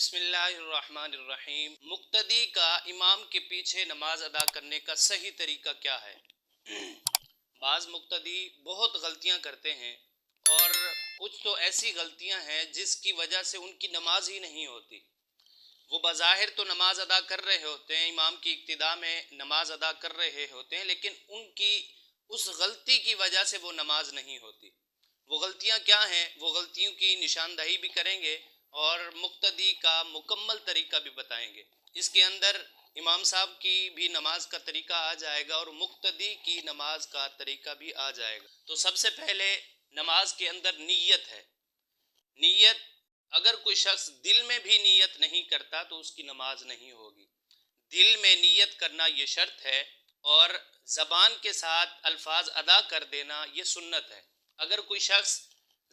بسم اللہ الرحمن الرحیم۔ مقتدی کا امام کے پیچھے نماز ادا کرنے کا صحیح طریقہ کیا ہے؟ بعض مقتدی بہت غلطیاں کرتے ہیں، اور کچھ تو ایسی غلطیاں ہیں جس کی وجہ سے ان کی نماز ہی نہیں ہوتی۔ وہ بظاہر تو نماز ادا کر رہے ہوتے ہیں، امام کی اقتداء میں نماز ادا کر رہے ہوتے ہیں، لیکن ان کی اس غلطی کی وجہ سے وہ نماز نہیں ہوتی۔ وہ غلطیاں کیا ہیں؟ وہ غلطیوں کی نشاندہی بھی کریں گے اور مقتدی کا مکمل طریقہ بھی بتائیں گے۔ اس کے اندر امام صاحب کی بھی نماز کا طریقہ آ جائے گا اور مقتدی کی نماز کا طریقہ بھی آ جائے گا۔ تو سب سے پہلے نماز کے اندر نیت ہے۔ نیت، اگر کوئی شخص دل میں بھی نیت نہیں کرتا تو اس کی نماز نہیں ہوگی۔ دل میں نیت کرنا یہ شرط ہے، اور زبان کے ساتھ الفاظ ادا کر دینا یہ سنت ہے۔ اگر کوئی شخص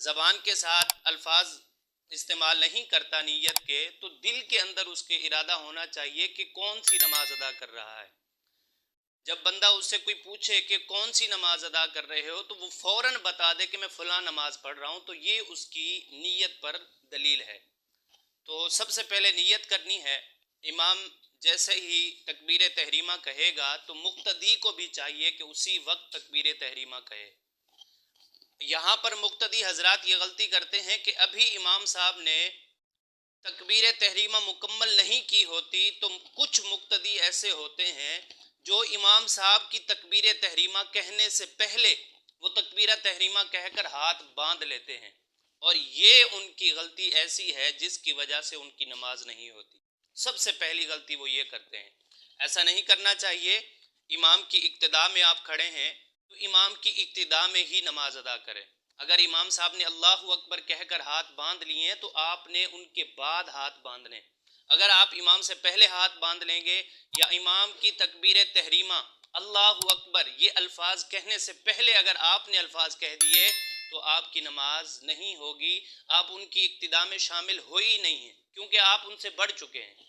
زبان کے ساتھ الفاظ استعمال نہیں کرتا نیت کے، تو دل کے اندر اس کے ارادہ ہونا چاہیے کہ کون سی نماز ادا کر رہا ہے۔ جب بندہ اس سے کوئی پوچھے کہ کون سی نماز ادا کر رہے ہو، تو وہ فوراً بتا دے کہ میں فلاں نماز پڑھ رہا ہوں، تو یہ اس کی نیت پر دلیل ہے۔ تو سب سے پہلے نیت کرنی ہے۔ امام جیسے ہی تکبیر تحریمہ کہے گا تو مقتدی کو بھی چاہیے کہ اسی وقت تکبیر تحریمہ کہے۔ یہاں پر مقتدی حضرات یہ غلطی کرتے ہیں کہ ابھی امام صاحب نے تکبیر تحریمہ مکمل نہیں کی ہوتی، تو کچھ مقتدی ایسے ہوتے ہیں جو امام صاحب کی تکبیر تحریمہ کہنے سے پہلے وہ تکبیر تحریمہ کہہ کر ہاتھ باندھ لیتے ہیں، اور یہ ان کی غلطی ایسی ہے جس کی وجہ سے ان کی نماز نہیں ہوتی۔ سب سے پہلی غلطی وہ یہ کرتے ہیں۔ ایسا نہیں کرنا چاہیے۔ امام کی اقتداء میں آپ کھڑے ہیں تو امام کی اقتداء میں ہی نماز ادا کریں۔ اگر امام صاحب نے اللہ اکبر کہہ کر ہاتھ باندھ لیے ہیں تو آپ نے ان کے بعد ہاتھ باندھنے۔ اگر آپ امام سے پہلے ہاتھ باندھ لیں گے، یا امام کی تکبیر تحریمہ اللہ اکبر یہ الفاظ کہنے سے پہلے اگر آپ نے الفاظ کہہ دیے، تو آپ کی نماز نہیں ہوگی۔ آپ ان کی اقتداء میں شامل ہو ہی نہیں ہیں، کیونکہ آپ ان سے بڑھ چکے ہیں۔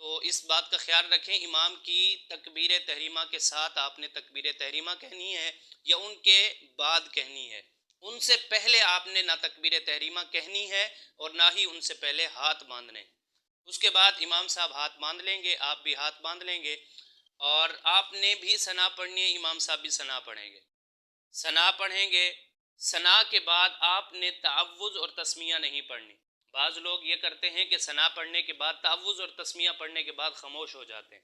تو اس بات کا خیال رکھیں، امام کی تکبیر تحریمہ کے ساتھ آپ نے تکبیر تحریمہ کہنی ہے یا ان کے بعد کہنی ہے۔ ان سے پہلے آپ نے نہ تکبیر تحریمہ کہنی ہے اور نہ ہی ان سے پہلے ہاتھ باندھنے۔ اس کے بعد امام صاحب ہاتھ باندھ لیں گے، آپ بھی ہاتھ باندھ لیں گے، اور آپ نے بھی ثنا پڑھنی ہے، امام صاحب بھی ثنا پڑھیں گے۔ ثنا پڑھیں گے، ثنا کے بعد آپ نے تعوذ اور تسمیہ نہیں پڑھنی۔ بعض لوگ یہ کرتے ہیں کہ ثنا پڑھنے کے بعد تعوذ اور تسمیہ پڑھنے کے بعد خاموش ہو جاتے ہیں۔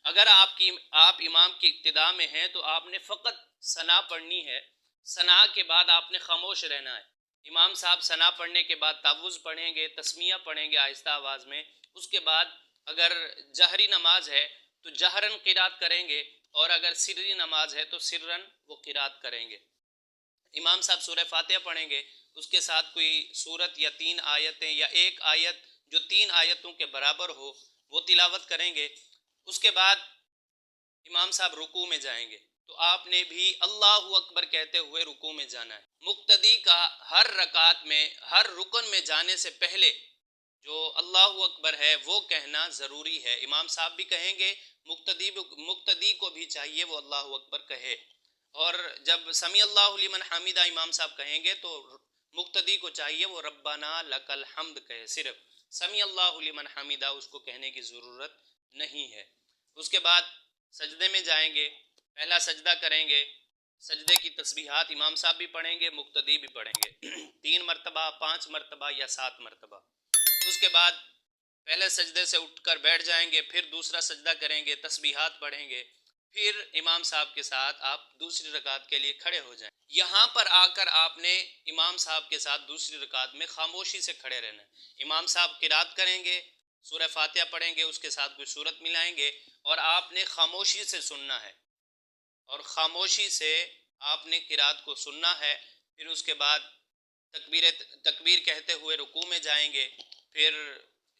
اگر آپ امام کی اقتداء میں ہیں تو آپ نے فقط ثنا پڑھنی ہے، ثنا کے بعد آپ نے خاموش رہنا ہے۔ امام صاحب ثنا پڑھنے کے بعد تعوذ پڑھیں گے، تسمیہ پڑھیں گے آہستہ آواز میں۔ اس کے بعد اگر جہری نماز ہے تو جہراً قرات کریں گے، اور اگر سری نماز ہے تو سراً وہ قرات کریں گے۔ امام صاحب سورہ فاتحہ پڑھیں گے، اس کے ساتھ کوئی سورت یا 3 آیتیں یا ایک آیت جو 3 آیتوں کے برابر ہو وہ تلاوت کریں گے۔ اس کے بعد امام صاحب رکوع میں جائیں گے، تو آپ نے بھی اللہ اکبر کہتے ہوئے رکوع میں جانا ہے۔ مقتدی کا ہر رکعت میں، ہر رکن میں جانے سے پہلے جو اللہ اکبر ہے وہ کہنا ضروری ہے۔ امام صاحب بھی کہیں گے، مقتدی کو بھی چاہیے وہ اللہ اکبر کہے۔ اور جب سمیع اللہ لمن حمیدہ امام صاحب کہیں گے تو مقتدی کو چاہیے وہ ربنا لک الحمد کہے، صرف سمیع اللہ لمن حمیدہ اس کو کہنے کی ضرورت نہیں ہے۔ اس کے بعد سجدے میں جائیں گے، پہلا سجدہ کریں گے۔ سجدے کی تسبیحات امام صاحب بھی پڑھیں گے، مقتدی بھی پڑھیں گے، 3 مرتبہ، 5 مرتبہ یا 7 مرتبہ۔ اس کے بعد پہلے سجدے سے اٹھ کر بیٹھ جائیں گے، پھر دوسرا سجدہ کریں گے، تسبیحات پڑھیں گے، پھر امام صاحب کے ساتھ آپ دوسری رکعت کے لیے کھڑے ہو جائیں۔ یہاں پر آ کر آپ نے امام صاحب کے ساتھ دوسری رکعت میں خاموشی سے کھڑے رہنا ہے۔ امام صاحب قرات کریں گے، سورہ فاتحہ پڑھیں گے، اس کے ساتھ کوئی سورت ملائیں گے، اور آپ نے خاموشی سے سننا ہے، اور خاموشی سے آپ نے قرات کو سننا ہے۔ پھر اس کے بعد تکبیر کہتے ہوئے رکوع میں جائیں گے، پھر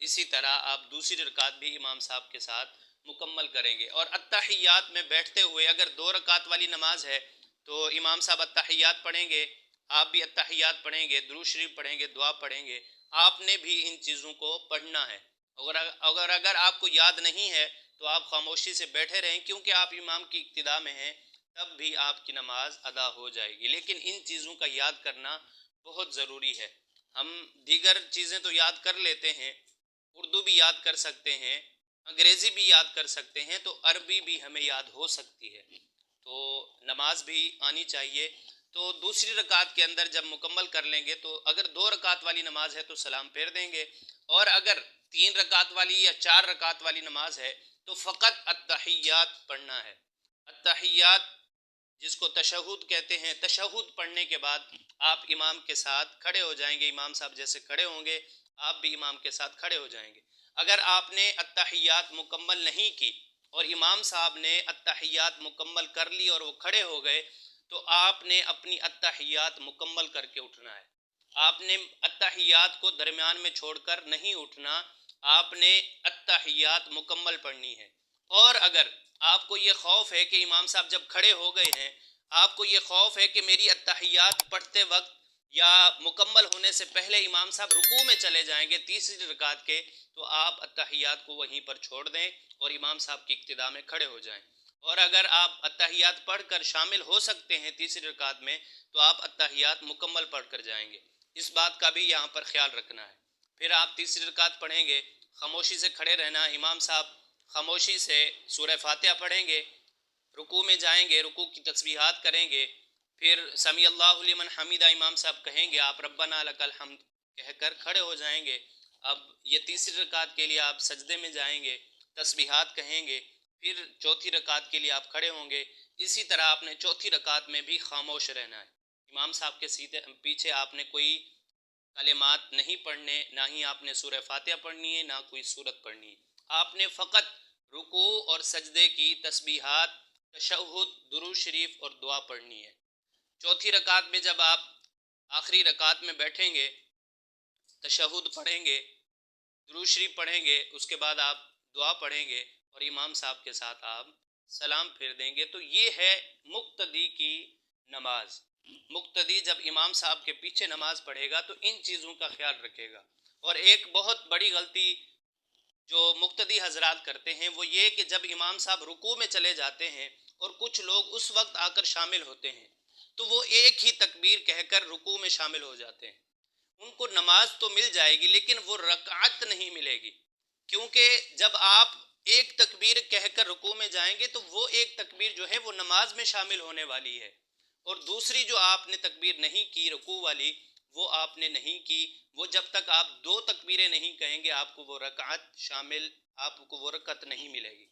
اسی طرح آپ دوسری رکعت بھی امام صاحب کے ساتھ مکمل کریں گے۔ اور التحیات میں بیٹھتے ہوئے اگر 2 رکعت والی نماز ہے تو امام صاحب التحیات پڑھیں گے، آپ بھی التحیات پڑھیں گے، درود شریف پڑھیں گے، دعا پڑھیں گے۔ آپ نے بھی ان چیزوں کو پڑھنا ہے۔ اگر آپ کو یاد نہیں ہے تو آپ خاموشی سے بیٹھے رہیں، کیونکہ آپ امام کی اقتداء میں ہیں، تب بھی آپ کی نماز ادا ہو جائے گی۔ لیکن ان چیزوں کا یاد کرنا بہت ضروری ہے۔ ہم دیگر چیزیں تو یاد کر لیتے ہیں، اردو بھی یاد کر سکتے ہیں، انگریزی بھی یاد کر سکتے ہیں، تو عربی بھی ہمیں یاد ہو سکتی ہے، تو نماز بھی آنی چاہیے۔ تو دوسری رکعت کے اندر جب مکمل کر لیں گے تو اگر 2 رکعت والی نماز ہے تو سلام پھیر دیں گے، اور اگر 3 رکعت والی یا 4 رکعت والی نماز ہے تو فقط التحیات پڑھنا ہے۔ التحیات جس کو تشہد کہتے ہیں، تشہد پڑھنے کے بعد آپ امام کے ساتھ کھڑے ہو جائیں گے، امام صاحب جیسے کھڑے ہوں گے آپ بھی امام کے ساتھ کھڑے ہو جائیں گے۔ اگر آپ نے التحیات مکمل نہیں کی اور امام صاحب نے التحیات مکمل کر لی اور وہ کھڑے ہو گئے تو آپ نے اپنی التحیات مکمل کر کے اٹھنا ہے۔ آپ نے التحیات کو درمیان میں چھوڑ کر نہیں اٹھنا، آپ نے التحیات مکمل پڑھنی ہے۔ اور اگر آپ کو یہ خوف ہے کہ امام صاحب جب کھڑے ہو گئے ہیں، آپ کو یہ خوف ہے کہ میری التحیات پڑھتے وقت یا مکمل ہونے سے پہلے امام صاحب رکوع میں چلے جائیں گے تیسری رکعت کے، تو آپ التحیات کو وہیں پر چھوڑ دیں اور امام صاحب کی اقتداء میں کھڑے ہو جائیں۔ اور اگر آپ التحیات پڑھ کر شامل ہو سکتے ہیں تیسری رکعت میں تو آپ التحیات مکمل پڑھ کر جائیں گے، اس بات کا بھی یہاں پر خیال رکھنا ہے۔ پھر آپ تیسری رکعت پڑھیں گے، خاموشی سے کھڑے رہنا، امام صاحب خاموشی سے سورہ فاتحہ پڑھیں گے، رکوع میں جائیں گے، رکوع کی تسبیحات کریں گے، پھر سمیع اللہ لمن حمیدہ امام صاحب کہیں گے، آپ ربنا لک الحمد کہہ کر کھڑے ہو جائیں گے۔ اب یہ تیسری رکعت کے لیے آپ سجدے میں جائیں گے، تسبیحات کہیں گے، پھر چوتھی رکعت کے لیے آپ کھڑے ہوں گے۔ اسی طرح آپ نے چوتھی رکعت میں بھی خاموش رہنا ہے، امام صاحب کے پیچھے آپ نے کوئی کلمات نہیں پڑھنے، نہ ہی آپ نے سورہ فاتحہ پڑھنی ہے، نہ کوئی سورت پڑھنی ہے۔ آپ نے فقط رکوع اور سجدے کی تسبیحات، تشہد، درود شریف اور دعا پڑھنی ہے۔ چوتھی رکعت میں جب آپ آخری رکعت میں بیٹھیں گے، تشہد پڑھیں گے، درود شریف پڑھیں گے، اس کے بعد آپ دعا پڑھیں گے اور امام صاحب کے ساتھ آپ سلام پھیر دیں گے۔ تو یہ ہے مقتدی کی نماز۔ مقتدی جب امام صاحب کے پیچھے نماز پڑھے گا تو ان چیزوں کا خیال رکھے گا۔ اور ایک بہت بڑی غلطی جو مقتدی حضرات کرتے ہیں وہ یہ کہ جب امام صاحب رکوع میں چلے جاتے ہیں اور کچھ لوگ اس وقت آ کر شامل ہوتے ہیں تو وہ ایک ہی تکبیر کہہ کر رکوع میں شامل ہو جاتے ہیں، ان کو نماز تو مل جائے گی لیکن وہ رکعت نہیں ملے گی، کیونکہ جب آپ ایک تکبیر کہہ کر رکوع میں جائیں گے تو وہ ایک تکبیر جو ہے وہ نماز میں شامل ہونے والی ہے، اور دوسری جو آپ نے تکبیر نہیں کی رکوع والی وہ آپ نے نہیں کی، وہ جب تک آپ 2 تکبیریں نہیں کہیں گے آپ کو وہ رکعت شامل، آپ کو وہ رکعت نہیں ملے گی۔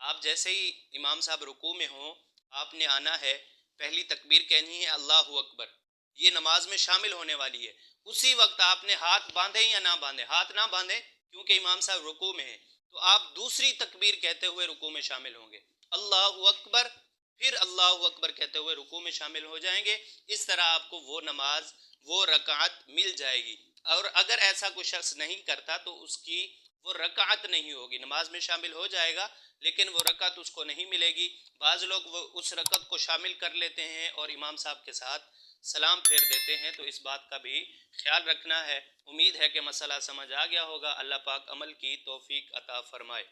آپ جیسے ہی امام صاحب رکوع میں ہوں آپ نے آنا ہے، پہلی تکبیر کہنی ہے اللہ اکبر، یہ نماز میں شامل ہونے والی ہے۔ اسی وقت آپ نے ہاتھ باندھیں یا نہ باندھیں، ہاتھ نہ باندھیں کیونکہ امام صاحب رکوع میں ہیں، تو آپ دوسری تکبیر کہتے ہوئے رکوع میں شامل ہوں گے، اللہ اکبر، پھر اللہ اکبر کہتے ہوئے رکوع میں شامل ہو جائیں گے۔ اس طرح آپ کو وہ نماز، وہ رکعت مل جائے گی۔ اور اگر ایسا کوئی شخص نہیں کرتا تو اس کی وہ رکعت نہیں ہوگی، نماز میں شامل ہو جائے گا لیکن وہ رکعت اس کو نہیں ملے گی۔ بعض لوگ وہ اس رکعت کو شامل کر لیتے ہیں اور امام صاحب کے ساتھ سلام پھیر دیتے ہیں، تو اس بات کا بھی خیال رکھنا ہے۔ امید ہے کہ مسئلہ سمجھ آ گیا ہوگا۔ اللہ پاک عمل کی توفیق عطا فرمائے۔